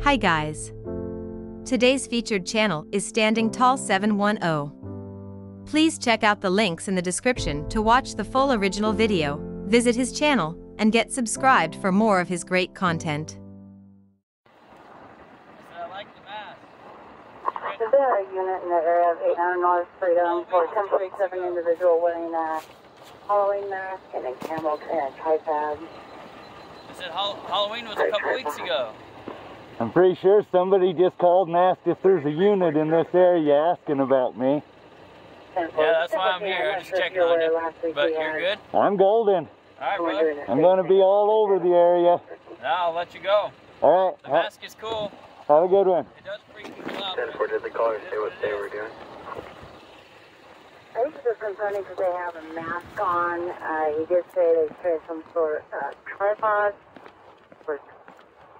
Hi guys. Today's featured channel is Standing Tall 710. Please check out the links in the description to watch the full original video, visit his channel, and get subscribed for more of his great content. Is there a unit in the area of 800 North Freedom for 1037 individual wearing a Halloween mask and a camel tripod? I said Halloween was a couple weeks ago. I'm pretty sure somebody just called and asked if there's a unit in this area asking about me. Yeah, that's why I'm here. I'm just checking on you. But you're good? I'm golden. All right, bud. I'm going to be all over the area. Now I'll let you go. All right. The mask is cool. Have a good one. It does freak people out. 10-4, did the caller say what they were doing? I think it's just concerning because they have a mask on. He did say they carry some sort of tripod. We're,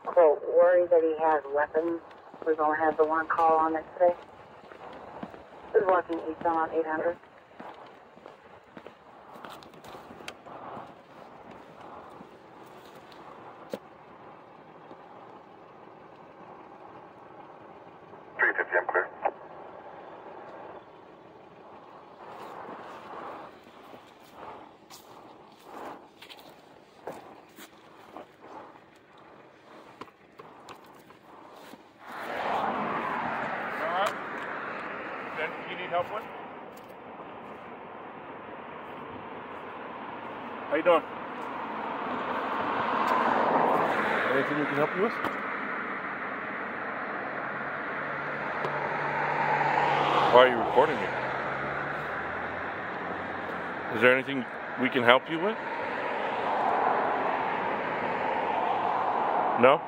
quote, worried that he has weapons. We've only had the one call on it today. He's walking eastbound on 800. I'm clear. Alright. Then you need help with? How you doing? Anything we can help you with? Why are you recording me? Is there anything we can help you with? No?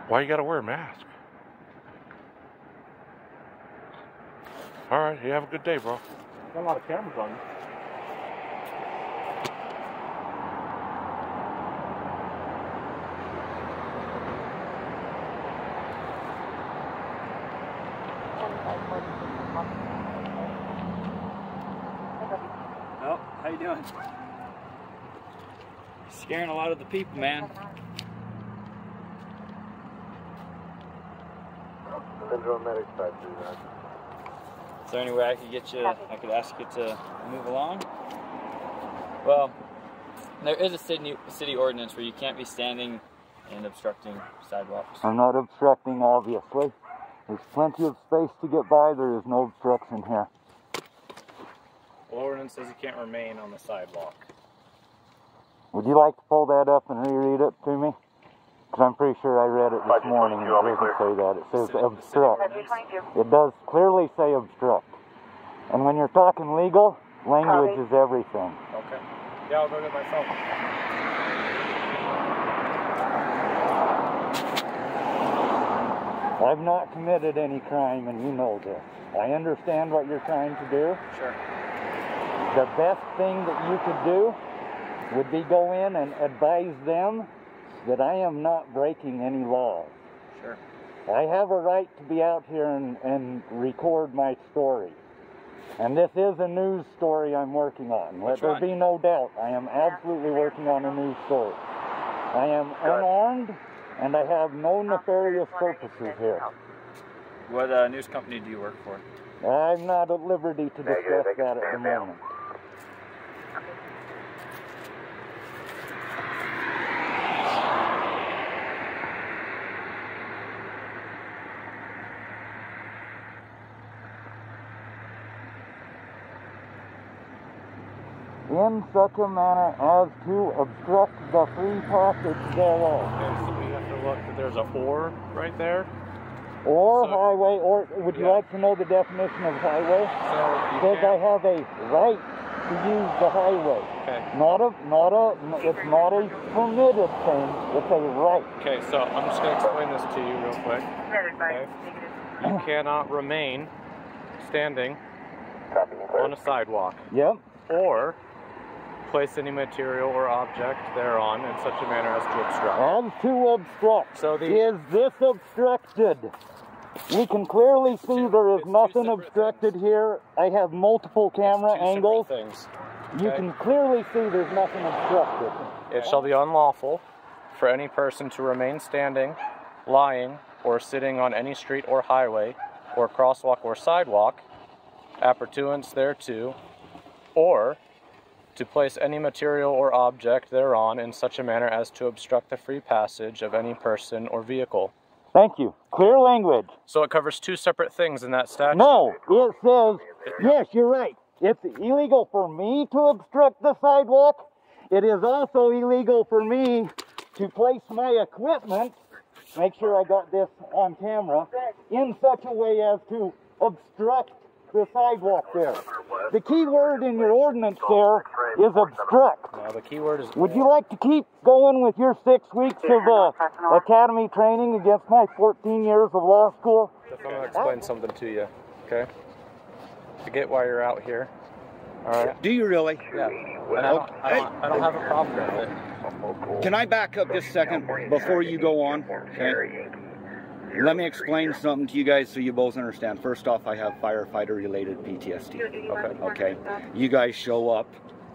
Why you gotta wear a mask? Alright, you have a good day, bro. Got a lot of cameras on you. Oh, how you doing? Scaring a lot of the people, man. Central Medic 539. Is there any way I could get you, I could ask you to move along? Well, there is a city ordinance where you can't be standing and obstructing sidewalks. I'm not obstructing, obviously. There's plenty of space to get by. There is no obstruction here. Well, ordinance says you can't remain on the sidewalk. Would you like to pull that up and reread it to me? Because I'm pretty sure I read it this morning and it doesn't say that. It says obstruct. It does clearly say obstruct. And when you're talking legal, language is everything. Okay. Yeah, I'll go get my phone. I've not committed any crime and you know this. I understand what you're trying to do. Sure. The best thing that you could do would be go in and advise them that I am not breaking any laws. Sure. I have a right to be out here and record my story. And this is a news story I'm working on. Let there be no doubt. I am absolutely working on a news story. I am unarmed and I have no nefarious purposes here. What news company do you work for? I'm not at liberty to discuss that at the moment. In such a manner as to obstruct the free passage thereof. Okay, so we have to look, there's a or right there. Or so, highway, or would you like to know the definition of highway? Because I have a right to use the highway. Okay. It's not a permitted thing, it's a right. Okay, so I'm just going to explain this to you real quick. Okay. You cannot remain standing on a sidewalk. Yep. Or place any material or object thereon in such a manner as to obstruct. As to obstruct. So is this obstructed? We can clearly see there is nothing obstructed here. I have multiple camera angles. Things. You can clearly see there's nothing obstructed. It shall be unlawful for any person to remain standing, lying, or sitting on any street or highway, or crosswalk or sidewalk, appurtenance thereto, or to place any material or object thereon in such a manner as to obstruct the free passage of any person or vehicle. Thank you. Clear language. So it covers two separate things in that statute. No, it says, yes, you're right. It's illegal for me to obstruct the sidewalk. It is also illegal for me to place my equipment, make sure I got this on camera, in such a way as to obstruct the sidewalk there. The key word in your ordinance there is obstruct. No, the key word is... Would you like to keep going with your 6 weeks of academy training against my 14 years of law school? I'm going to explain something to you, okay? To get why you're out here. All right. Do you really? Yeah. And I don't have a problem with it. Can I back up just a second before you go on? Okay. Let me explain something to you guys so you both understand. First off, I have firefighter-related PTSD. Okay. You guys show up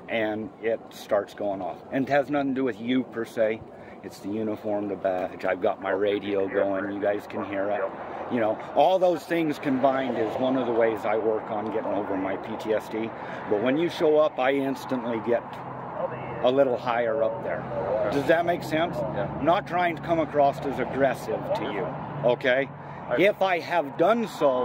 and it starts going off. And it has nothing to do with you per se. It's the uniform, the badge. I've got my radio going. You guys can hear it. You know, all those things combined is one of the ways I work on getting over my PTSD. But when you show up, I instantly get a little higher up there. Does that make sense? Yeah. I'm not trying to come across as aggressive to you, okay? If I have done so,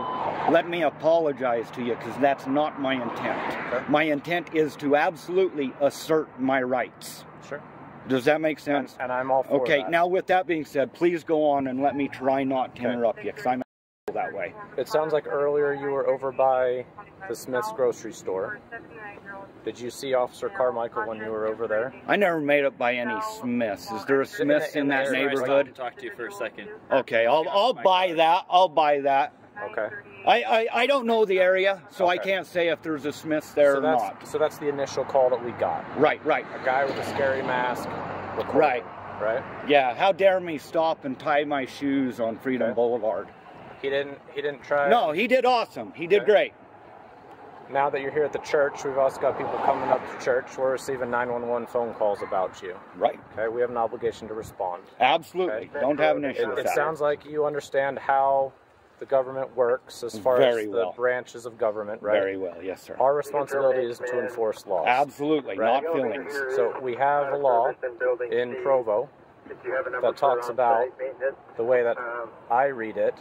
let me apologize to you, because that's not my intent. Okay. My intent is to absolutely assert my rights. Sure. Does that make sense? And I'm all for Okay, that. now with that being said, please go on and let me try not to interrupt you, because I'm that way. It sounds like earlier you were over by the Smith's grocery store. Did you see Officer Carmichael when you were over there? I never made it by any Smiths. Is there a Smiths in that neighborhood? Talk to you for a second. Okay, I'll buy that. I'll buy that. Okay. I don't know the area, so I can't say if there's a Smiths there or not. So that's the initial call that we got. Right. A guy with a scary mask. Right. Right? Yeah, how dare me stop and tie my shoes on Freedom Boulevard. He didn't try. No, he did awesome. He did great. Now that you're here at the church, we've also got people coming up to church. We're receiving 911 phone calls about you. Right. Okay, we have an obligation to respond. Absolutely. Okay? Don't have an issue with It that. sounds like you understand how the government works as far as the branches of government, right? Very well, yes, sir. Our responsibility is to enforce laws. Absolutely, right? not feelings. So we have a law in Provo that talks about, the way that I read it,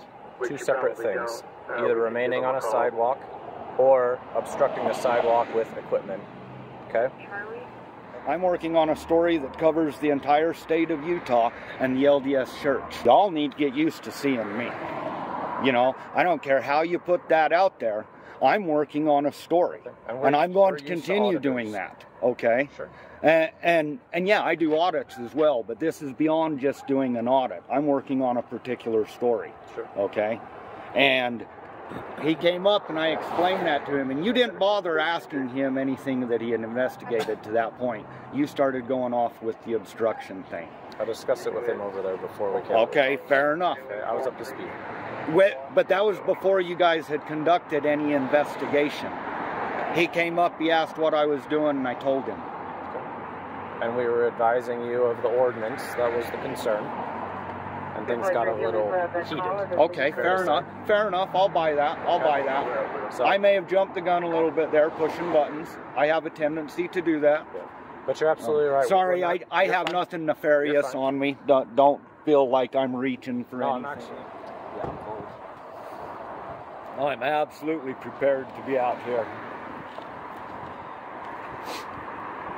two separate things. Either remaining on a sidewalk or obstructing the sidewalk with equipment. Okay? I'm working on a story that covers the entire state of Utah and the LDS Church. Y'all need to get used to seeing me. You know, I don't care how you put that out there. I'm working on a story, and I'm going to continue doing that. Okay? Sure. And yeah, I do audits as well, but this is beyond just doing an audit. I'm working on a particular story. Sure. Okay? And he came up and I explained that to him, and you didn't bother asking him anything that he had investigated to that point. You started going off with the obstruction thing. I discussed it with him over there before we came. Okay, fair enough. Okay, I was up to speed. But that was before you guys had conducted any investigation. He came up, he asked what I was doing, and I told him. And we were advising you of the ordinance. That was the concern. And things got a little heated. Okay, fair enough. Fair enough. I'll buy that. I'll buy that. So, I may have jumped the gun a little bit there, pushing buttons. I have a tendency to do that. But you're absolutely right. Sorry, I have nothing nefarious on me. Don't feel like I'm reaching for anything. I'm actually... Yeah, I'm cold. I'm absolutely prepared to be out here.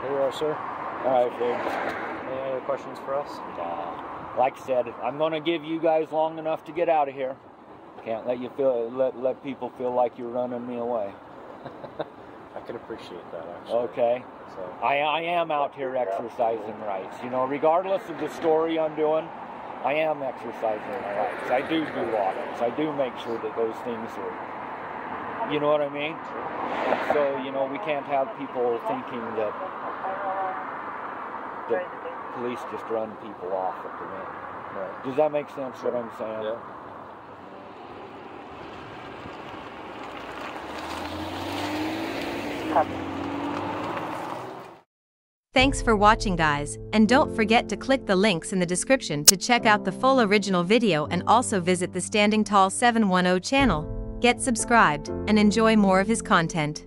Here you are, sir. All right, folks. Any other questions for us? Like I said, I'm going to give you guys long enough to get out of here. Can't let you let people feel like you're running me away. I can appreciate that, actually. Okay. So. I am out here exercising rights. You know, regardless of the story I'm doing, I am exercising my rights. I do audits. I do make sure that those things are, you know what I mean? So, you know, we can't have people thinking that police just run people off at the end. Right. Does that make sense, what I'm saying? Yeah. Thanks for watching, guys, and don't forget to click the links in the description to check out the full original video and also visit the Standing Tall 710 channel, get subscribed, and enjoy more of his content.